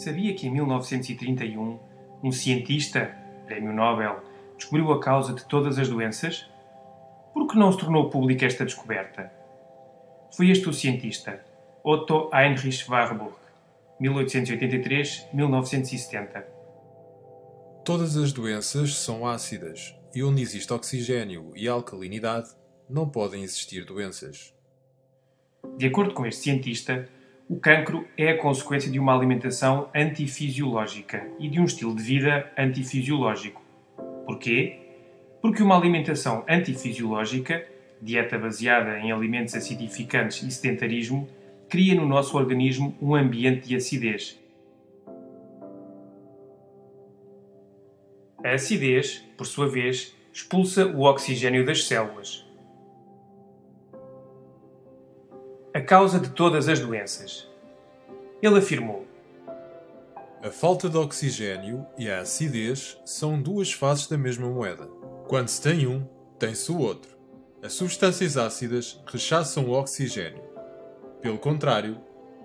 Sabia que em 1931 um cientista, Prémio Nobel, descobriu a causa de todas as doenças? Por que não se tornou pública esta descoberta? Foi este o cientista, Otto Heinrich Warburg, 1883-1970. Todas as doenças são ácidas, e onde existe oxigênio e alcalinidade, não podem existir doenças. De acordo com este cientista, o cancro é a consequência de uma alimentação antifisiológica e de um estilo de vida antifisiológico. Porquê? Porque uma alimentação antifisiológica, dieta baseada em alimentos acidificantes e sedentarismo, cria no nosso organismo um ambiente de acidez. A acidez, por sua vez, expulsa o oxigênio das células. A causa de todas as doenças. Ele afirmou: A falta de oxigênio e a acidez são duas faces da mesma moeda. Quando se tem um, tem-se o outro. As substâncias ácidas rechaçam o oxigênio. Pelo contrário,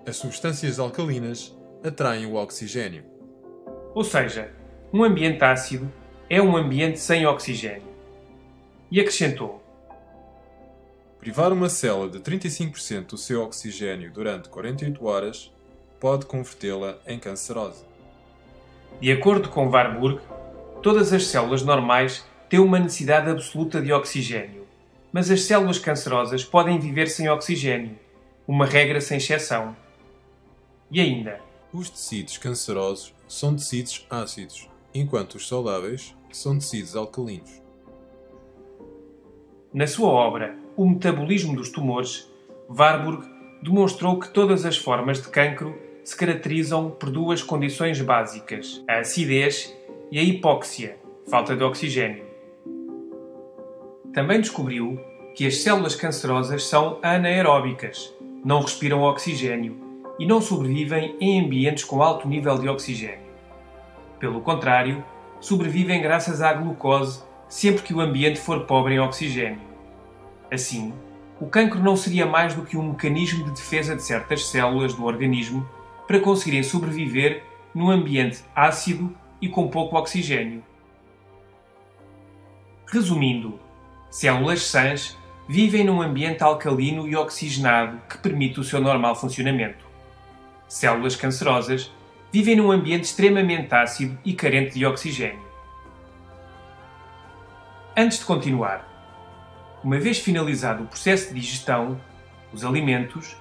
as substâncias alcalinas atraem o oxigênio. Ou seja, um ambiente ácido é um ambiente sem oxigênio. E acrescentou: Privar uma célula de 35% do seu oxigênio durante 48 horas pode convertê-la em cancerosa. De acordo com Warburg, todas as células normais têm uma necessidade absoluta de oxigênio, mas as células cancerosas podem viver sem oxigênio, uma regra sem exceção. E ainda, Os tecidos cancerosos são tecidos ácidos, enquanto os saudáveis são tecidos alcalinos. na sua obra O Metabolismo dos Tumores, Warburg demonstrou que todas as formas de cancro se caracterizam por duas condições básicas: a acidez e a hipóxia, falta de oxigênio. Também descobriu que as células cancerosas são anaeróbicas, não respiram oxigênio e não sobrevivem em ambientes com alto nível de oxigênio. Pelo contrário, sobrevivem graças à glucose sempre que o ambiente for pobre em oxigênio. Assim, o cancro não seria mais do que um mecanismo de defesa de certas células do organismo para conseguirem sobreviver num ambiente ácido e com pouco oxigênio. Resumindo, células sãs vivem num ambiente alcalino e oxigenado que permite o seu normal funcionamento. Células cancerosas vivem num ambiente extremamente ácido e carente de oxigênio. Antes de continuar, uma vez finalizado o processo de digestão, os alimentos,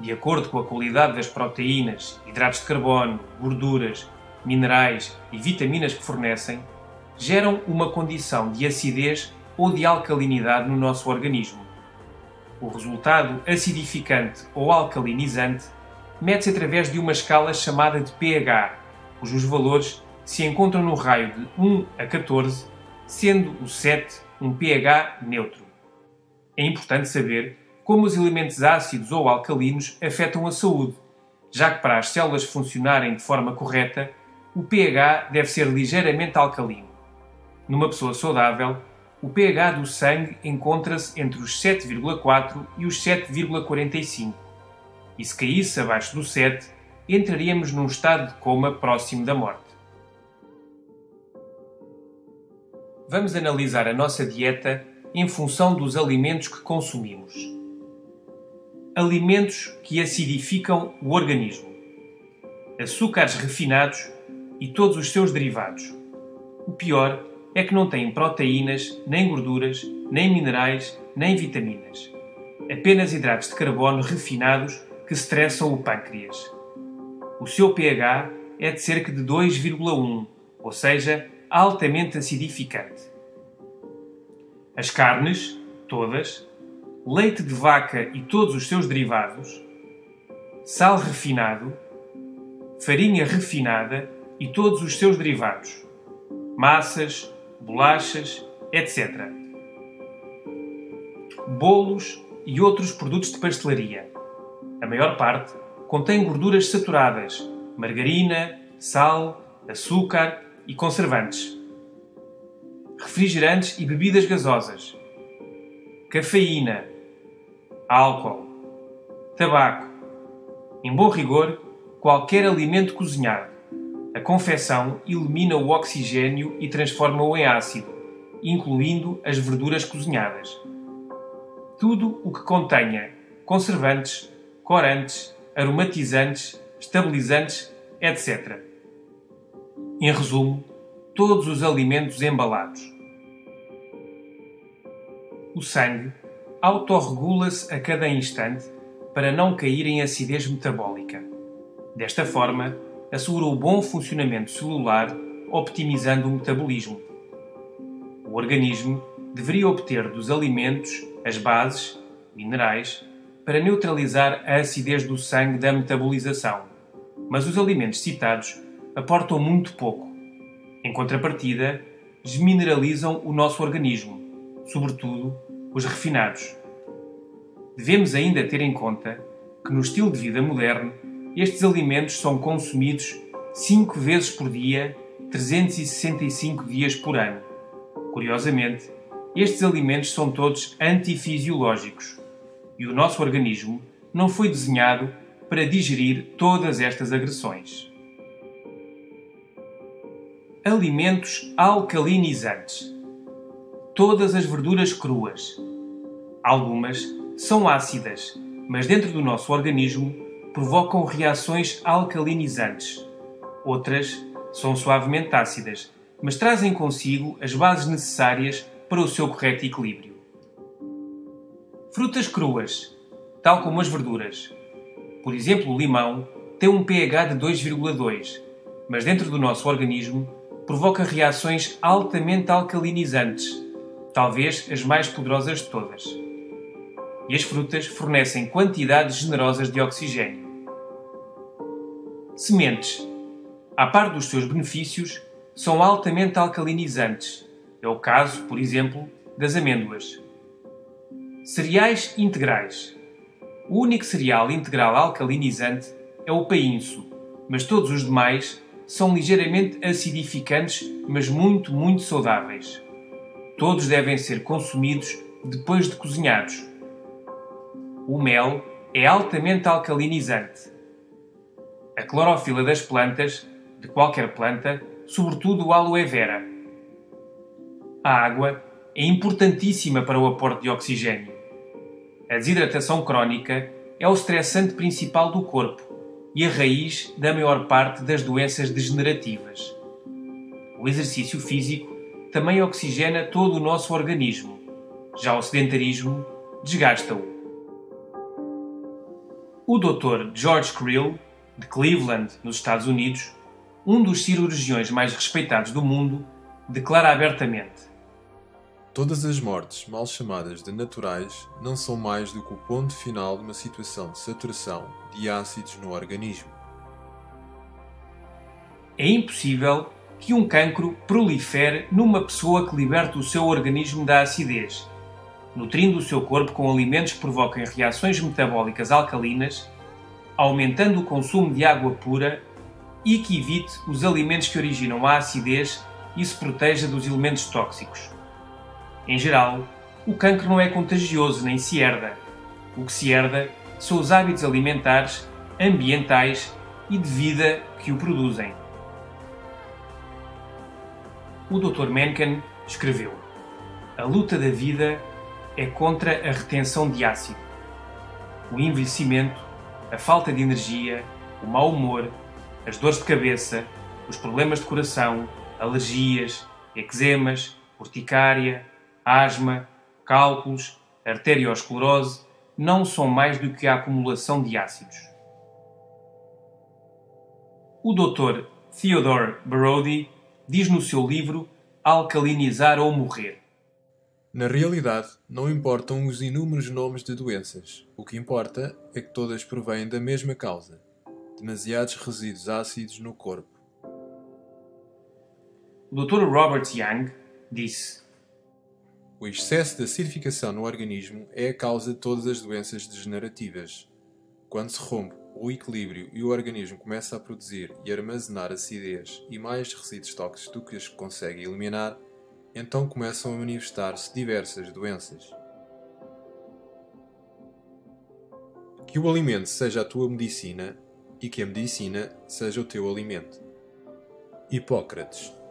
de acordo com a qualidade das proteínas, hidratos de carbono, gorduras, minerais e vitaminas que fornecem, geram uma condição de acidez ou de alcalinidade no nosso organismo. O resultado acidificante ou alcalinizante mede-se através de uma escala chamada de pH, cujos valores se encontram no raio de 1 a 14, sendo o 7 um pH neutro. É importante saber como os elementos ácidos ou alcalinos afetam a saúde, já que para as células funcionarem de forma correta, o pH deve ser ligeiramente alcalino. Numa pessoa saudável, o pH do sangue encontra-se entre os 7,4 e os 7,45. E se caísse abaixo do 7, entraríamos num estado de coma próximo da morte. Vamos analisar a nossa dieta em função dos alimentos que consumimos. Alimentos que acidificam o organismo: açúcares refinados e todos os seus derivados. O pior é que não têm proteínas, nem gorduras, nem minerais, nem vitaminas. Apenas hidratos de carbono refinados que estressam o pâncreas. O seu pH é de cerca de 2,1, ou seja, altamente acidificante. As carnes, todas, leite de vaca e todos os seus derivados, sal refinado, farinha refinada e todos os seus derivados, massas, bolachas, etc. Bolos e outros produtos de pastelaria. A maior parte contém gorduras saturadas, margarina, sal, açúcar e conservantes. Refrigerantes e bebidas gasosas, cafeína, álcool, tabaco, em bom rigor, qualquer alimento cozinhado. A confecção elimina o oxigênio e transforma-o em ácido, incluindo as verduras cozinhadas. Tudo o que contenha conservantes, corantes, aromatizantes, estabilizantes, etc. Em resumo, todos os alimentos embalados. O sangue autorregula-se a cada instante para não cair em acidez metabólica. Desta forma, assegura o bom funcionamento celular, optimizando o metabolismo. O organismo deveria obter dos alimentos as bases, minerais, para neutralizar a acidez do sangue da metabolização, mas os alimentos citados aportam muito pouco. Em contrapartida, desmineralizam o nosso organismo, sobretudo os refinados. Devemos ainda ter em conta que no estilo de vida moderno, estes alimentos são consumidos 5 vezes por dia, 365 dias por ano. Curiosamente, estes alimentos são todos antifisiológicos e o nosso organismo não foi desenhado para digerir todas estas agressões. Alimentos alcalinizantes. Todas as verduras cruas. Algumas são ácidas, mas dentro do nosso organismo provocam reações alcalinizantes. Outras são suavemente ácidas, mas trazem consigo as bases necessárias para o seu correto equilíbrio. Frutas cruas, tal como as verduras. Por exemplo, o limão tem um pH de 2,2, mas dentro do nosso organismo provoca reações altamente alcalinizantes, talvez as mais poderosas de todas. E as frutas fornecem quantidades generosas de oxigênio. Sementes, à par dos seus benefícios, são altamente alcalinizantes. É o caso, por exemplo, das amêndoas. Cereais integrais. O único cereal integral alcalinizante é o painço, mas todos os demais são ligeiramente acidificantes, mas muito saudáveis. Todos devem ser consumidos depois de cozinhados. O mel é altamente alcalinizante. A clorofila das plantas, de qualquer planta, sobretudo o aloe vera. A água é importantíssima para o aporte de oxigênio. A desidratação crónica é o estressante principal do corpo e a raiz da maior parte das doenças degenerativas. O exercício físico também oxigena todo o nosso organismo. Já o sedentarismo desgasta-o. O Dr. George Krill, de Cleveland, nos Estados Unidos, um dos cirurgiões mais respeitados do mundo, declara abertamente: todas as mortes, mal chamadas de naturais, não são mais do que o ponto final de uma situação de saturação de ácidos no organismo. É impossível que um cancro prolifere numa pessoa que liberta o seu organismo da acidez, nutrindo o seu corpo com alimentos que provoquem reações metabólicas alcalinas, aumentando o consumo de água pura e que evite os alimentos que originam a acidez e se proteja dos elementos tóxicos. Em geral, o cancro não é contagioso nem se herda. O que se herda são os hábitos alimentares, ambientais e de vida que o produzem. O Dr. Mencken escreveu: a luta da vida é contra a retenção de ácido. O envelhecimento, a falta de energia, o mau humor, as dores de cabeça, os problemas de coração, alergias, eczemas, urticária, asma, cálculos, arteriosclerose não são mais do que a acumulação de ácidos. O Dr. Theodore Brody diz no seu livro Alcalinizar ou Morrer: na realidade, não importam os inúmeros nomes de doenças. O que importa é que todas provêm da mesma causa: demasiados resíduos ácidos no corpo. O Dr. Robert Young disse: o excesso de acidificação no organismo é a causa de todas as doenças degenerativas. Quando se rompe o equilíbrio e o organismo começa a produzir e armazenar acidez e mais resíduos tóxicos do que os consegue eliminar, então começam a manifestar-se diversas doenças. Que o alimento seja a tua medicina e que a medicina seja o teu alimento. Hipócrates.